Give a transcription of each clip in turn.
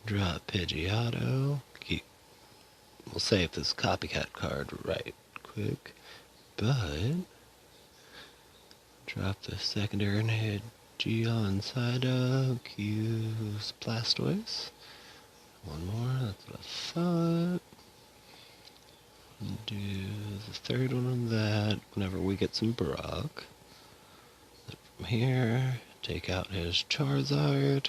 Drop Pidgeotto. We'll save this copycat card right quick. But drop the secondary and hit Geon Psyduck. Use Blastoise. One more, that's what I thought. Do the third one on that whenever we get some Brock. Then from here, take out his Charizard.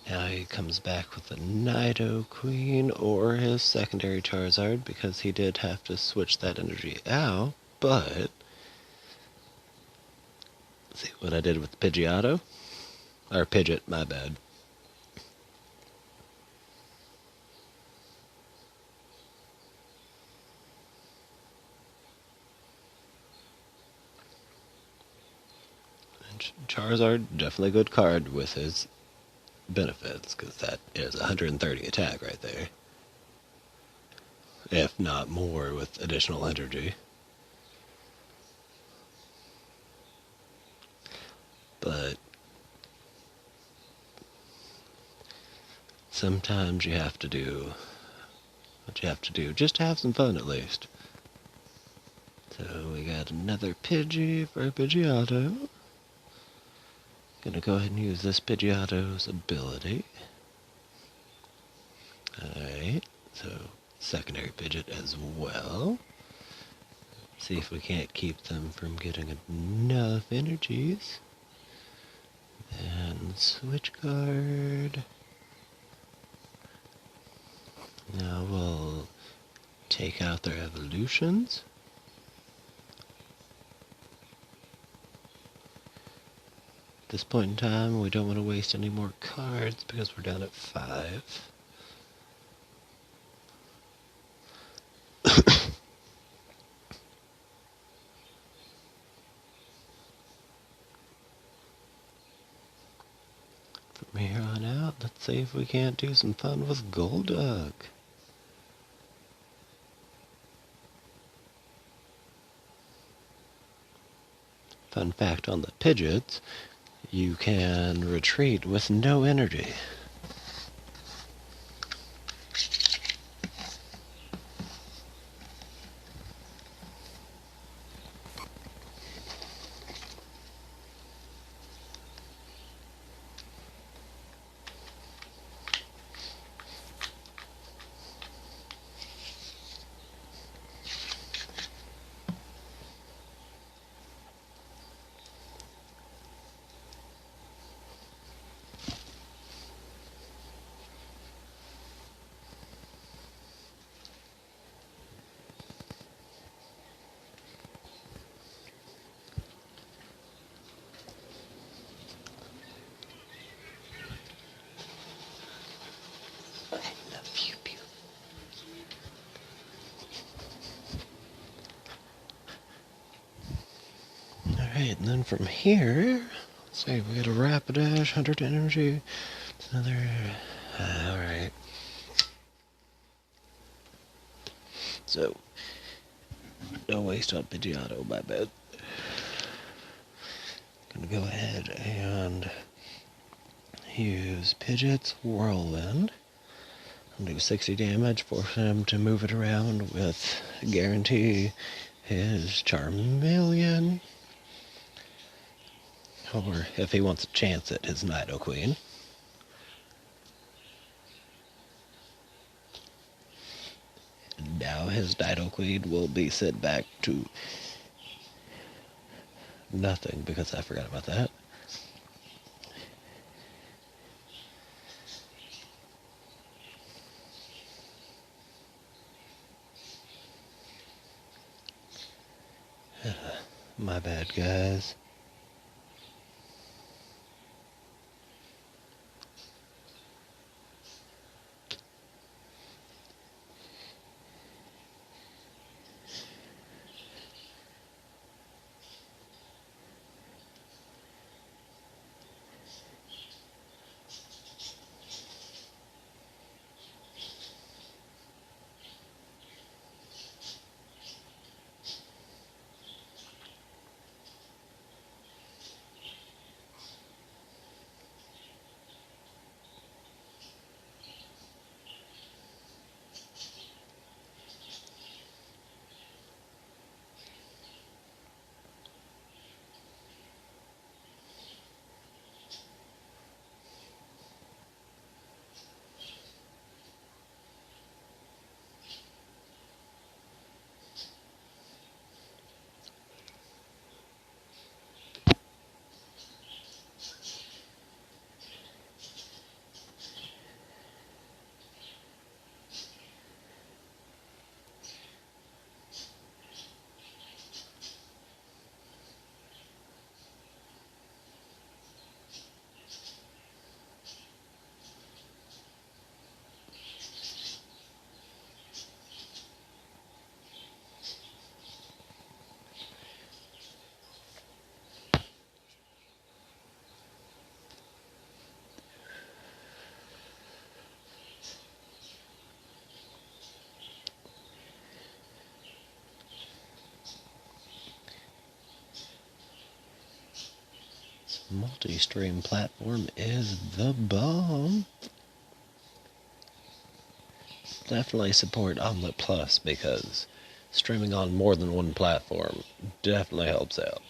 Now he comes back with a Nidoqueen or his secondary Charizard because he did have to switch that energy out, but see what I did with Pidgeotto? Or Pidgeot, my bad. Charizard, definitely a good card with his benefits, because that is 130 attack right there. If not more with additional energy. But sometimes you have to do what you have to do, just to have some fun at least. So we got another Pidgey for Pidgeotto. Gonna go ahead and use this Pidgeotto's ability. Alright, so secondary Pidgeot as well. See if we can't keep them from getting enough energies. And switch card. Now we'll take out their evolutions. At this point in time, we don't want to waste any more cards because we're down at 5. From here on out, let's see if we can't do some fun with Golduck. Fun fact on the Pidgeots, you can retreat with no energy. Alright, and then from here, let's see, we got a Rapidash, 100 energy, it's another, alright. So, no waste on Pidgeotto, my bad. Gonna go ahead and use Pidgeot's Whirlwind. I'll do 60 damage, force him to move it around with guarantee his Charmeleon. Or if he wants a chance at his Nidoqueen. And now his Nidoqueen will be sent back to nothing because I forgot about that. My bad, guys. Multi-stream platform is the bomb. Definitely support Omlet Plus because streaming on more than one platform definitely helps out.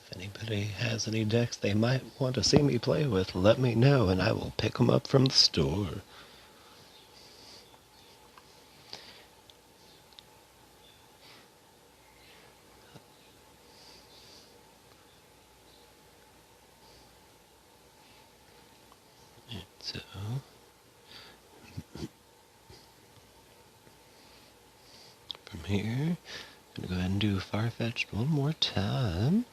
If anybody has any decks they might want to see me play with, let me know and I will pick them up from the store. So, from here, I'm going to go ahead and do Farfetch'd one more time.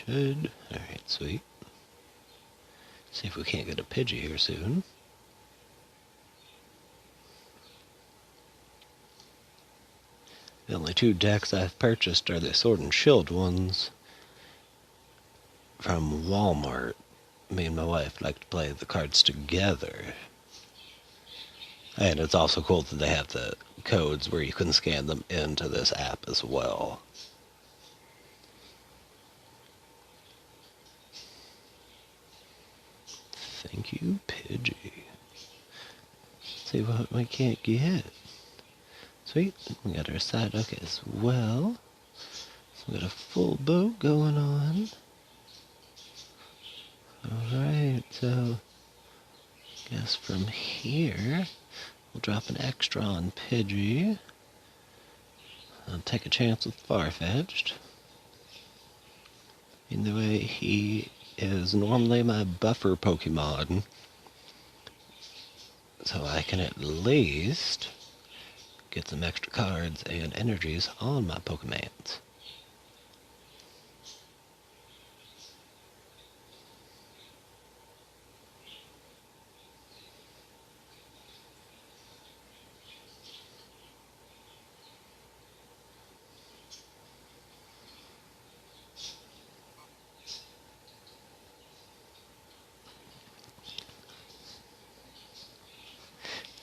Alright, sweet. See if we can't get a Pidgey here soon. The only two decks I've purchased are the Sword and Shield ones from Walmart. Me and my wife like to play the cards together. And it's also cool that they have the codes where you can scan them into this app as well. Thank you, Pidgey. See what we can't get. Sweet. We got our side hook as well. So we got a full boat going on. Alright, so I guess from here we'll drop an extra on Pidgey. I'll take a chance with Farfetch'd. Either way, he is normally my buffer Pokemon, so I can at least get some extra cards and energies on my Pokemons.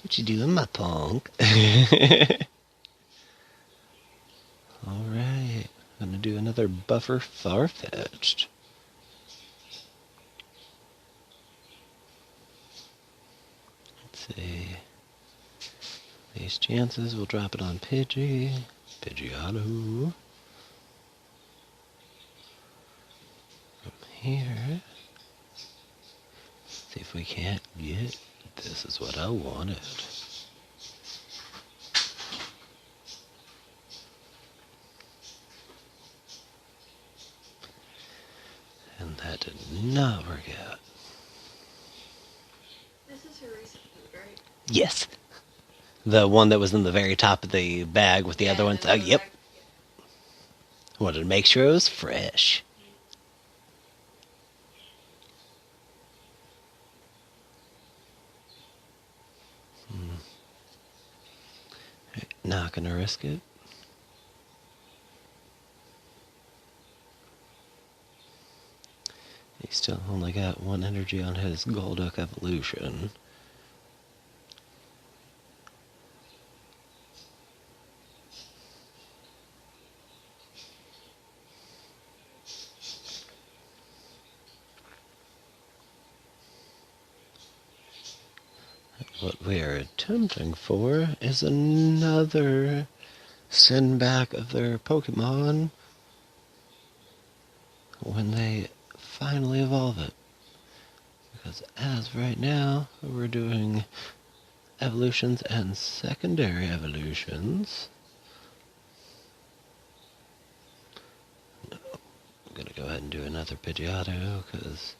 What you doing, my punk? Alright, gonna do another buffer Farfetch'd. Let's see. These chances, we'll drop it on Pidgey. Pidgeotto. From here. See if we can't get. This is what I wanted. And that did not work out. This is your recent food, right? Yes. The one that was in the very top of the bag with the other ones. Oh, yep. Wanted to make sure it was fresh. Not gonna risk it. He still only got 1 energy on his Golduck evolution. What we are attempting for is another send back of their Pokemon when they finally evolve it. Because as of right now, we're doing evolutions and secondary evolutions. No, I'm gonna go ahead and do another Pidgeotto, because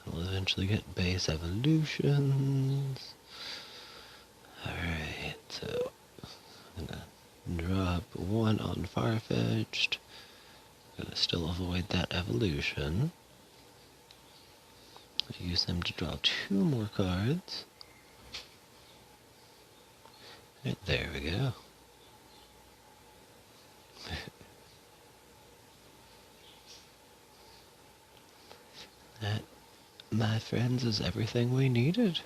we'll eventually get base evolutions. Alright, so I'm gonna drop 1 on Farfetch'd. I'm gonna still avoid that evolution. Use them to draw 2 more cards. Right, there we go. That, my friends, is everything we needed.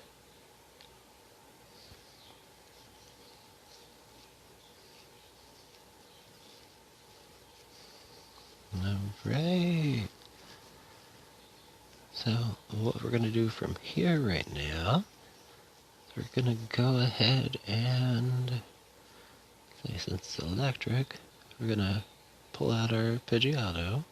Alright. So, what we're going to do from here right now, we're going to go ahead and, since it's electric, we're going to pull out our Pidgeotto.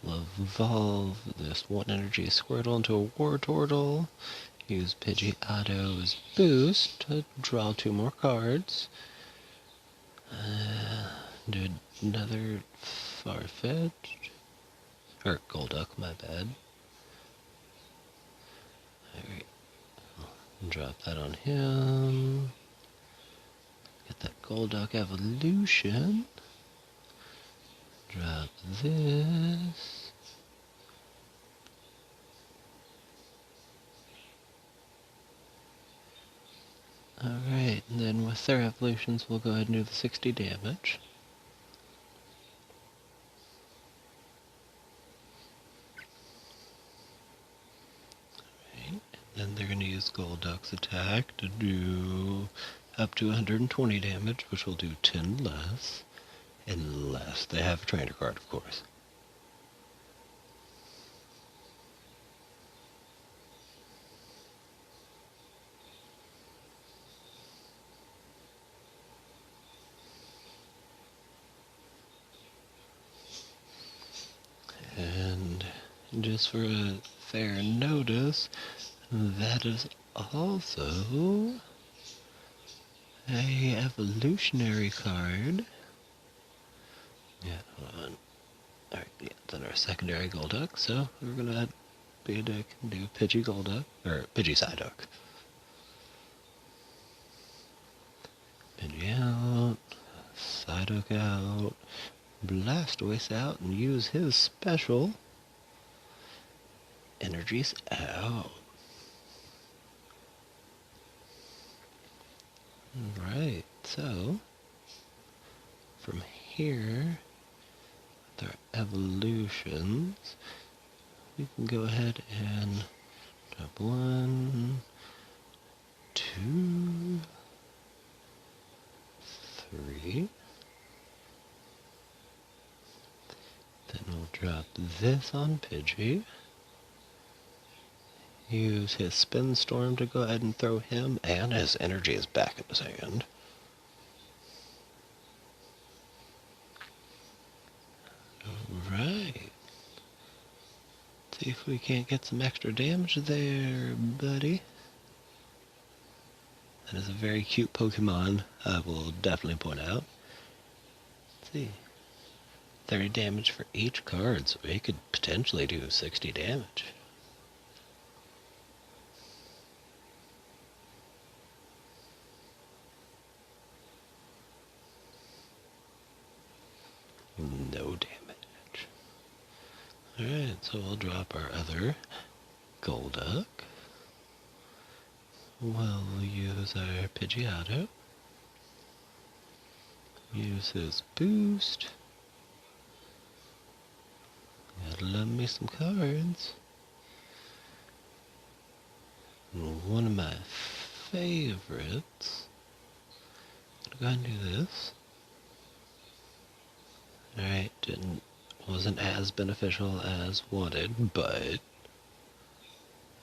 We'll evolve this 1 energy Squirtle into a Wartortle. Use Pidgeotto's boost to draw 2 more cards. Do another Farfetch'd. Or Golduck, my bad. Alright. Drop that on him. Get that Golduck evolution. Drop this. Alright, and then with their evolutions, we'll go ahead and do the 60 damage. Alright, then they're going to use Golduck's attack to do up to 120 damage, which will do 10 less. Unless they have a trainer card, of course. And just for a fair notice, that is also a evolutionary card. Yeah, hold on. Alright, yeah, then our secondary Golduck, so we're gonna be a dick and do Pidgey Golduck, or Pidgey Psyduck. Pidgey out, Psyduck out, Blastoise out, and use his special energies out. Alright, so from here, with our evolutions, we can go ahead and drop 1, 2, 3. Then we'll drop this on Pidgey. Use his Spin Storm to go ahead and throw him and his energies back in his hand. Alright. See if we can't get some extra damage there, buddy. That is a very cute Pokemon, I will definitely point out. Let's see. 30 damage for each card, so we could potentially do 60 damage. No damage. Alright, so we'll drop our other Golduck. we'll use our Pidgeotto. Use his boost. Gotta love me some cards. And one of my favorites. Go ahead and do this. Alright, wasn't as beneficial as wanted, but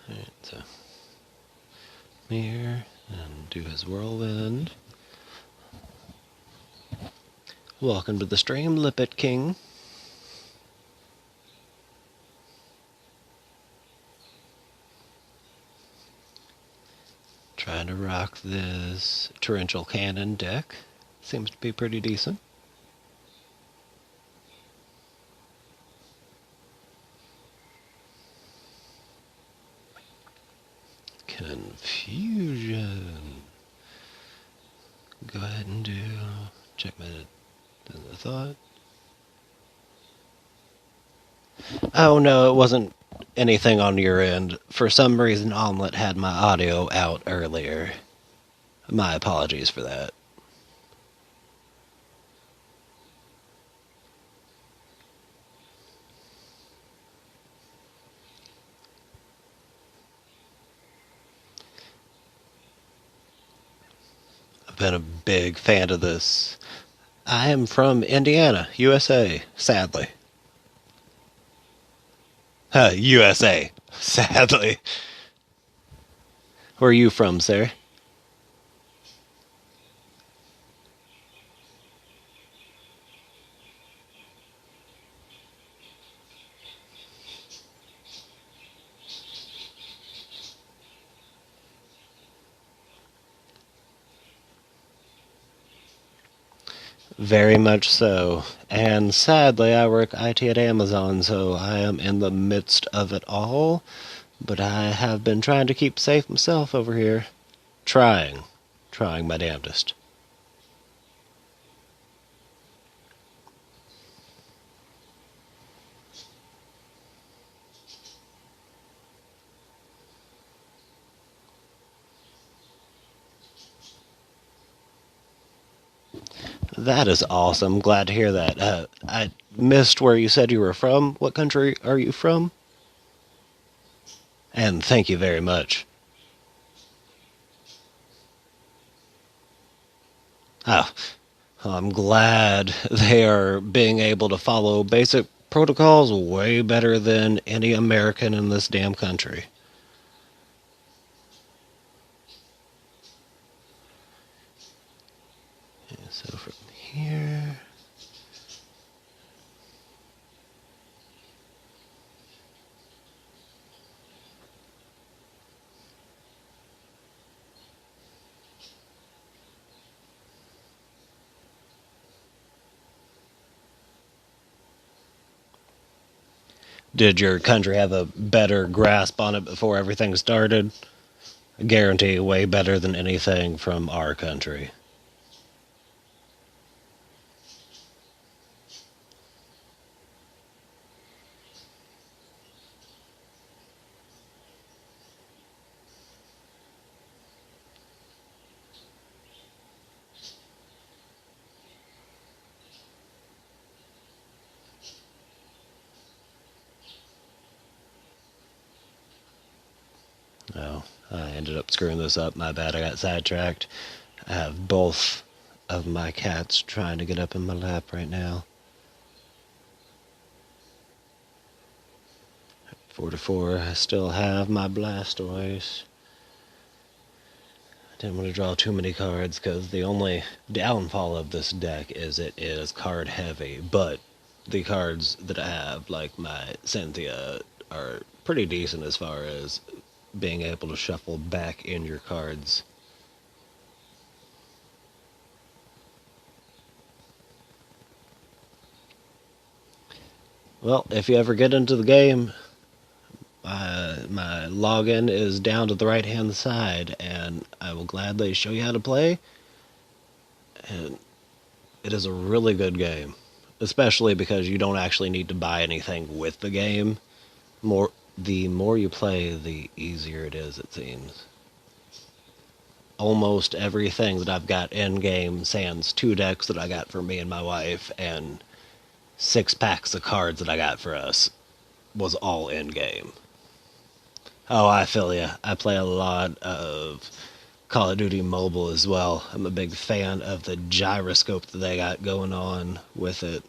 alright, so here and do his whirlwind. Welcome to the stream, Lippet King. Trying to rock this torrential cannon deck. Seems to be pretty decent. Confusion. Go ahead and check my thought. Oh no, it wasn't anything on your end. For some reason, Omlet had my audio out earlier. My apologies for that. I've been a big fan of this. I am from Indiana, USA, sadly. USA, sadly. Where are you from, sir? Very much so. And sadly, I work IT at Amazon, so I am in the midst of it all. But I have been trying to keep safe myself over here. Trying my damnedest. That is awesome. Glad to hear that. I missed where you said you were from. What country are you from? And thank you very much. Oh, I'm glad they are being able to follow basic protocols way better than any American in this damn country. Okay, so from here... Did your country have a better grasp on it before everything started? I guarantee way better than anything from our country. Oh, I ended up screwing this up. My bad, I got sidetracked. I have both of my cats trying to get up in my lap right now. 4-4, I still have my Blastoise. I didn't want to draw too many cards because the only downfall of this deck is it is card heavy, but the cards that I have, like my Cynthia, are pretty decent as far as being able to shuffle back in your cards. Well, if you ever get into the game, my login is down to the right hand side, and I will gladly show you how to play. And it is a really good game, especially because you don't actually need to buy anything with the game. The more you play, the easier it is, it seems. almost everything that I've got in game, sans 2 decks that I got for me and my wife, and 6 packs of cards that I got for us, was all in game. Oh, I feel ya. I play a lot of Call of Duty Mobile as well. I'm a big fan of the gyroscope that they got going on with it.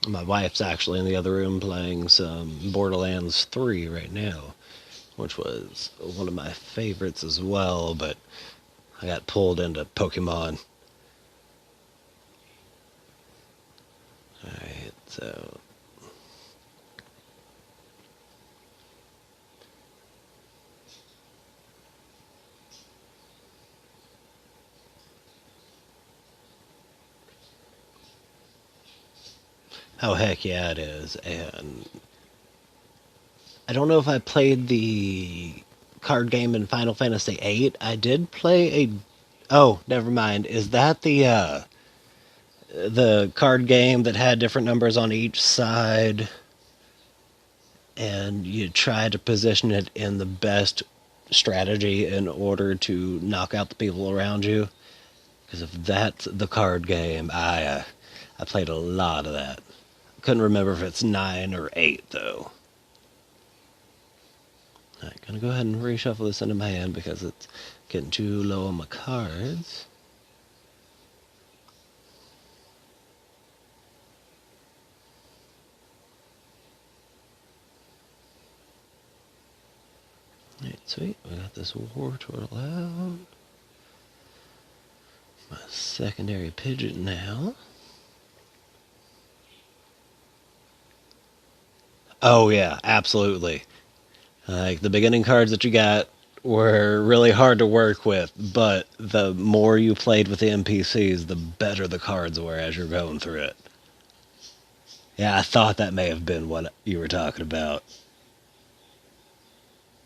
My wife's actually in the other room playing some Borderlands 3 right now, which was one of my favorites as well, but I got pulled into Pokemon. Alright, so... Oh, heck yeah, it is. And I don't know if I played the card game in Final Fantasy VIII. I did play a... Oh, never mind. Is that the card game that had different numbers on each side, and you try to position it in the best strategy in order to knock out the people around you? Because if that's the card game, I played a lot of that. Couldn't remember if it's 9 or 8 though. Alright, gonna go ahead and reshuffle this into my hand because it's getting too low on my cards. Alright, sweet. We got this War Turtle out. My secondary pigeon now. Oh yeah, absolutely. Like, the beginning cards that you got were really hard to work with, but the more you played with the NPCs, the better the cards were as you're going through it. Yeah, I thought that may have been what you were talking about.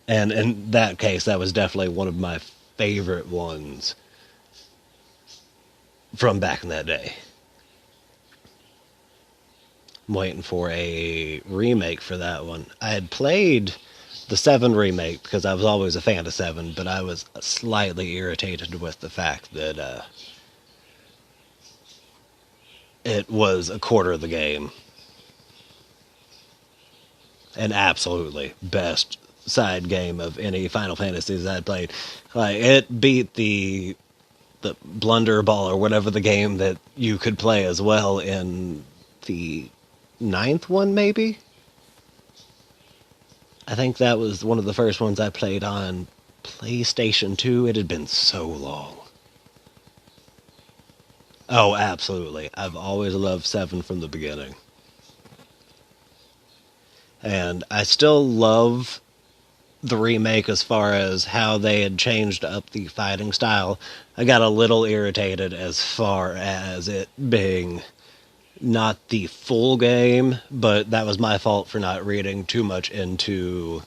And in that case, that was definitely one of my favorite ones from back in that day. I'm waiting for a remake for that one. I had played the 7 remake because I was always a fan of 7, but I was slightly irritated with the fact that it was a quarter of the game. And absolutely best side game of any Final Fantasies I'd played. Like, it beat the Blunderball or whatever the game that you could play as well in the 9th one, maybe? I think that was one of the first ones I played on PlayStation 2. It had been so long. Oh, absolutely. I've always loved 7 from the beginning. And I still love the remake as far as how they had changed up the fighting style. I got a little irritated as far as it being not the full game, but that was my fault for not reading too much into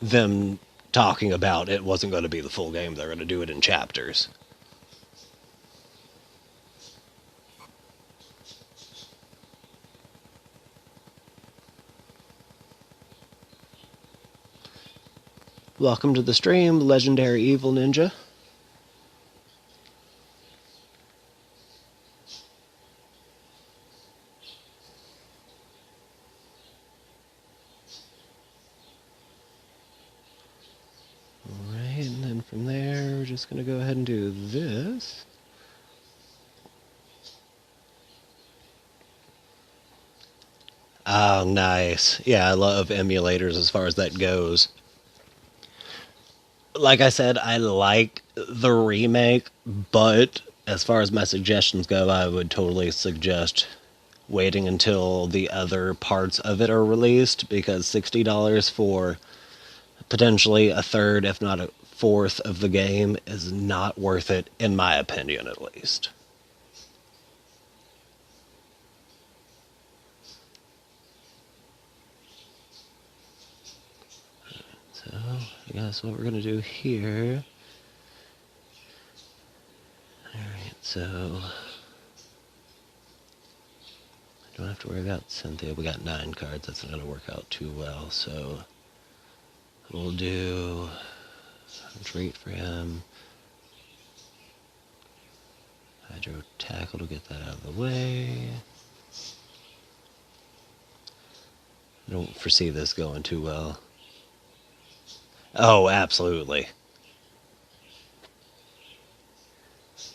them talking about it wasn't going to be the full game. They're going to do it in chapters. Welcome to the stream, Legendary Evil Ninja. Alright, and then from there, we're just going to go ahead and do this. Oh, nice. Yeah, I love emulators as far as that goes. Like I said, I like the remake, but as far as my suggestions go, I would totally suggest waiting until the other parts of it are released, because $60 for potentially a third, if not a fourth of the game is not worth it, in my opinion at least. So, I guess what we're going to do here... Alright, so... Don't have to worry about Cynthia. We got 9 cards. That's not going to work out too well. So we'll do a treat for him. Hydro Tackle to get that out of the way. I don't foresee this going too well. Oh, absolutely.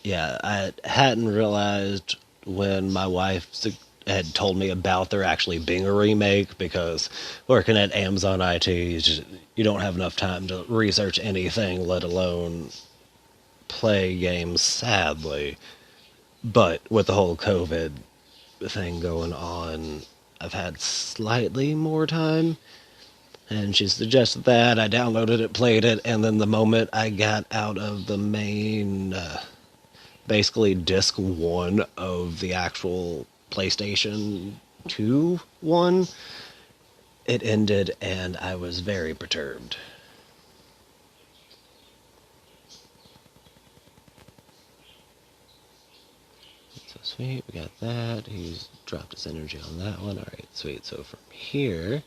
Yeah, I hadn't realized when my wife had told me about there actually being a remake, because working at Amazon IT, you don't have enough time to research anything, let alone play games, sadly. But with the whole COVID thing going on, I've had slightly more time, and she suggested that. I downloaded it, played it, and then the moment I got out of the main, basically disc 1 of the actual PlayStation 2 one, it ended, and I was very perturbed. So sweet, we got that. He's dropped his energy on that one. Alright, sweet. So from here,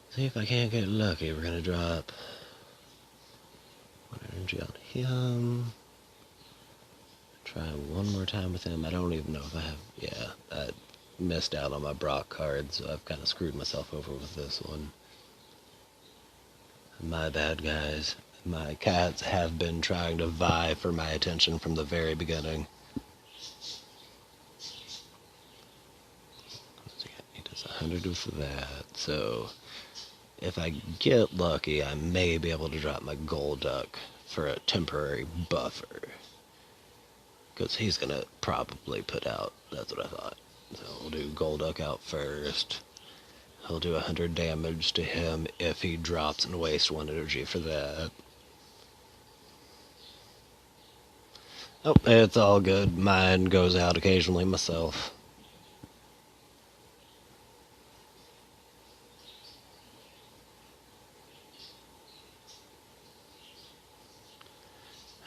see if I can't get lucky. We're going to drop 1 energy on him. Try one more time with him. I don't even know if I have... Yeah, I missed out on my Brock card, so I've kind of screwed myself over with this one. My bad, guys. My cats have been trying to vie for my attention from the very beginning. He does 100 with that, so if I get lucky, I may be able to drop my Golduck for a temporary buffer. Because he's going to probably put out. That's what I thought. So we'll do Golduck out first. He'll do 100 damage to him if he drops and wastes 1 energy for that. Oh, it's all good. Mine goes out occasionally myself.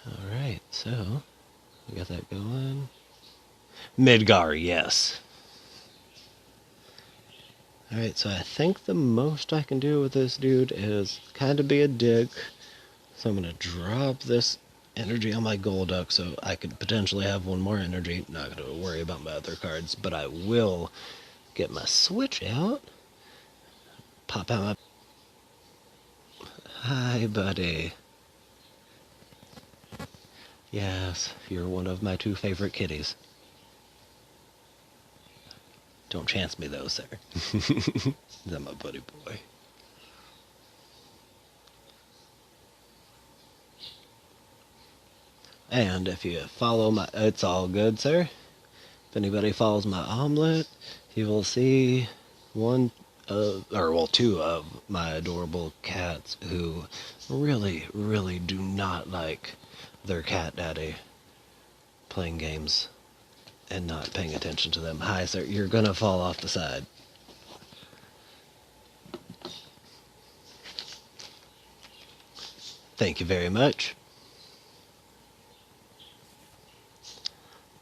Alright, so we got that going. Midgar, yes. Alright, so I think the most I can do with this dude is kind of be a dick. So I'm going to drop this energy on my Golduck so I could potentially have 1 more energy. Not going to worry about my other cards, but I will get my Switch out. Pop out my... Hi, buddy. Yes, you're one of my 2 favorite kitties. Don't chance me though, sir. That's my buddy boy. And if you follow my... It's all good, sir. If anybody follows my Omelette, you will see 2 of my adorable cats who really, really do not like their cat daddy playing games and not paying attention to them. Hi, sir. You're gonna fall off the side. Thank you very much.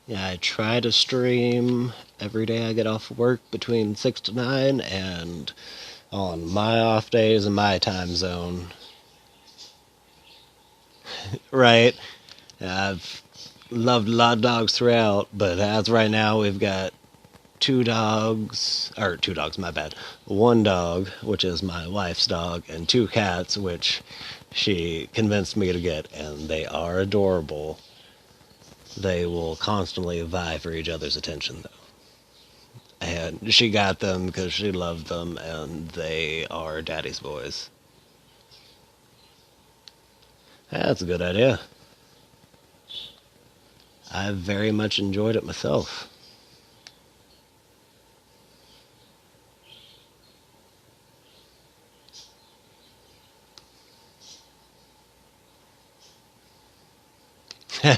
Yeah, I try to stream every day I get off work between 6 to 9, and on my off days in my time zone. Right. I've loved a lot of dogs throughout, but as right now we've got 2 dogs, or 2 dogs, my bad. 1 dog, which is my wife's dog, and 2 cats, which she convinced me to get, and they are adorable. They will constantly vie for each other's attention, though. And she got them because she loved them, and they are daddy's boys. That's a good idea. I very much enjoyed it myself.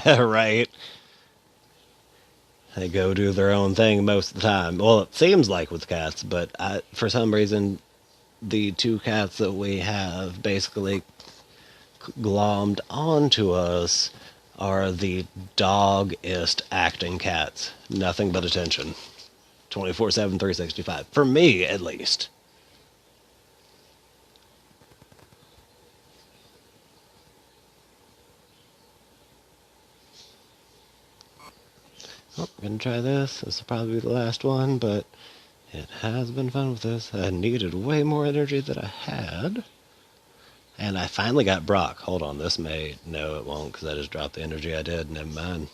Right. They go do their own thing most of the time. Well, it seems like with cats, but for some reason, the 2 cats that we have basically glommed onto us are the doggest acting cats. Nothing but attention. 24/7, 365. For me, at least. Oh, gonna try this. This will probably be the last one, but it has been fun with this. I needed way more energy than I had. And I finally got Brock. Hold on, this may... No, it won't, because I just dropped the energy I did. Never mind.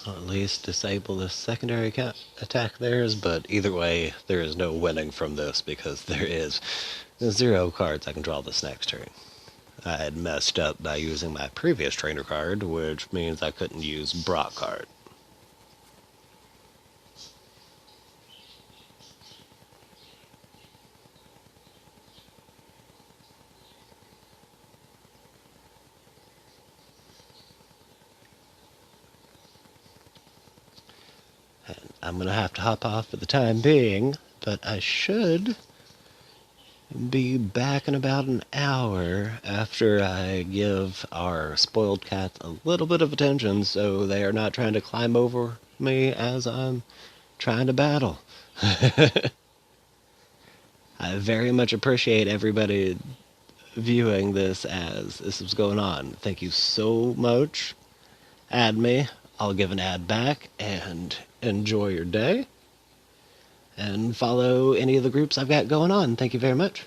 I'll at least disable this secondary attack theirs, but either way, there is no winning from this because there is 0 cards I can draw this next turn. I had messed up by using my previous trainer card, which means I couldn't use Brock card. I'm going to have to hop off for the time being, but I should be back in about an hour after I give our spoiled cats a little bit of attention so they are not trying to climb over me as I'm trying to battle. I very much appreciate everybody viewing this as this is going on. Thank you so much. Add me. I'll give an ad back, and enjoy your day. And follow any of the groups I've got going on. Thank you very much.